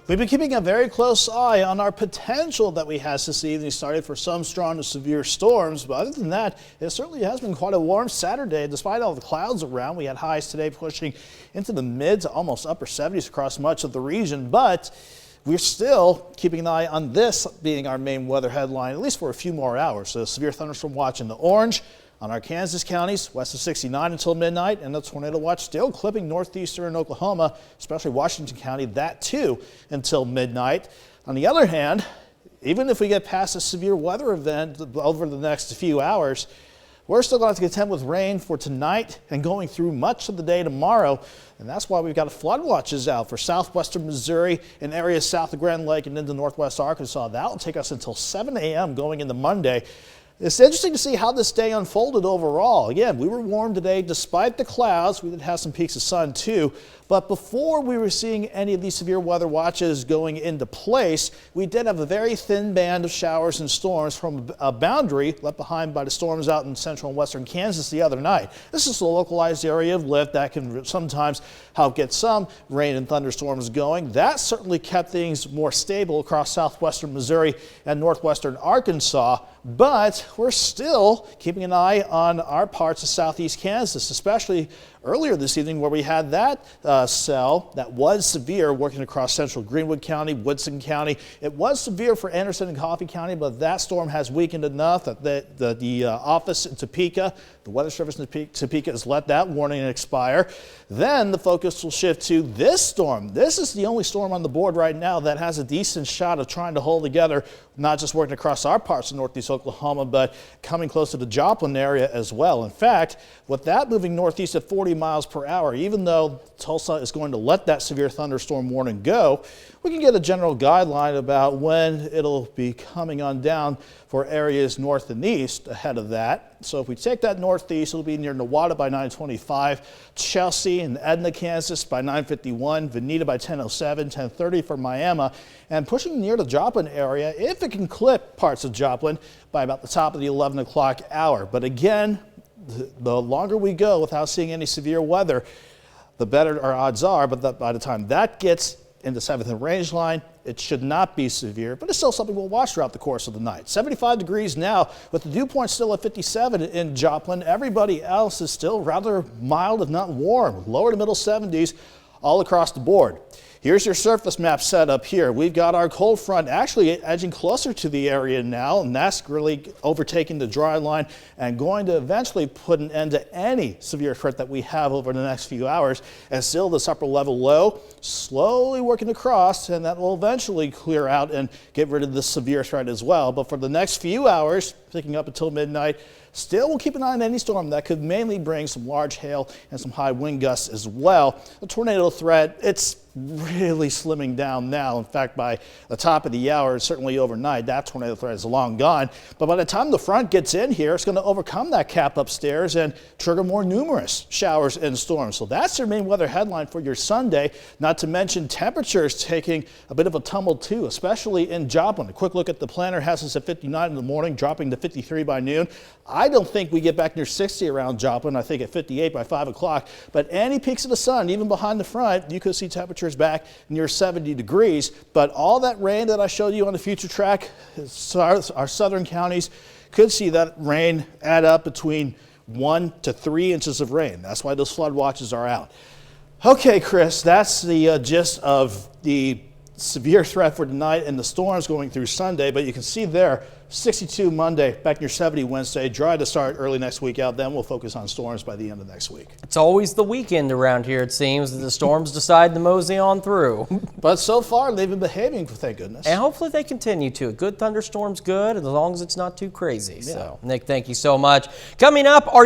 We've been keeping a very close eye on our potential that we had this evening, started for some strong to severe storms. But other than that, it certainly has been quite a warm Saturday. Despite all the clouds around, we had highs today pushing into the mid to almost upper 70s across much of the region. But we're still keeping an eye on this being our main weather headline, at least for a few more hours. So severe thunderstorm watch in the orange on our Kansas counties, west of 69 until midnight, and the tornado watch still clipping northeastern Oklahoma, especially Washington County, that too until midnight. On the other hand, even if we get past a severe weather event over the next few hours, we're still going to contend with rain for tonight and going through much of the day tomorrow. And that's why we've got flood watches out for southwestern Missouri and areas south of Grand Lake and into northwest Arkansas. That will take us until 7 a.m. going into Monday. It's interesting to see how this day unfolded overall. Again, we were warm today despite the clouds. We did have some peaks of sun too. But before we were seeing any of these severe weather watches going into place, we did have a very thin band of showers and storms from a boundary left behind by the storms out in central and western Kansas the other night. This is a localized area of lift that can sometimes help get some rain and thunderstorms going. That certainly kept things more stable across southwestern Missouri and northwestern Arkansas. But we're still keeping an eye on our parts of southeast Kansas, especially earlier this evening where we had that cell that was severe working across central Greenwood County, Woodson County. It was severe for Anderson and Coffee County, but that storm has weakened enough that the office in Topeka, the Weather Service in Topeka, has let that warning expire. Then the focus will shift to this storm. This is the only storm on the board right now that has a decent shot of trying to hold together, not just working across our parts of northeast Oklahoma, but coming close to the Joplin area as well. In fact, with that moving northeast at 40 miles per hour, even though Tulsa is going to let that severe thunderstorm warning go, we can get a general guideline about when it'll be coming on down for areas north and east ahead of that. So if we take that northeast, it'll be near Nowata by 9:25, Chelsea and Edna, Kansas by 9:51, Veneta by 10:07, 10:30 for Miami, and pushing near the Joplin area, if it can clip parts of Joplin, by about the top of the 11 o'clock hour. But again, the longer we go without seeing any severe weather, the better our odds are. But by the time that gets into 7th range line, it should not be severe, but it's still something we'll watch throughout the course of the night. 75 degrees now, with the dew point still at 57 in Joplin. Everybody else is still rather mild, if not warm, lower to middle 70s all across the board. Here's your surface map set up here. We've got our cold front actually edging closer to the area now, and that's really overtaking the dry line and going to eventually put an end to any severe threat that we have over the next few hours. And still this upper level low slowly working across, and that will eventually clear out and get rid of the severe threat as well. But for the next few hours, picking up until midnight, still we'll keep an eye on any storm that could mainly bring some large hail and some high wind gusts as well. The tornado threat, it's really slimming down now. In fact, by the top of the hour, certainly overnight, that tornado threat is long gone. But by the time the front gets in here, it's going to overcome that cap upstairs and trigger more numerous showers and storms. So that's your main weather headline for your Sunday, not to mention temperatures taking a bit of a tumble too, especially in Joplin. A quick look at the planner has us at 59 in the morning, dropping to 53 by noon. I don't think we get back near 60 around Joplin. I think at 58 by 5 o'clock. But any peaks of the sun, even behind the front, you could see temperatures back near 70 degrees. But all that rain that I showed you on the future track, our southern counties could see that rain add up between 1 to 3 inches of rain. That's why those flood watches are out. Okay, Chris, that's the gist of the severe threat for tonight and the storms going through Sunday. But you can see there, 62 Monday, back near 70 Wednesday, dry to start early next week out. Then we'll focus on storms by the end of next week. It's always the weekend around here, it seems, that the storms decide to mosey on through. But so far, they've been behaving, thank goodness. And hopefully they continue to. Good thunderstorm's good, as long as it's not too crazy. Yeah. So, Nick, thank you so much. Coming up, are you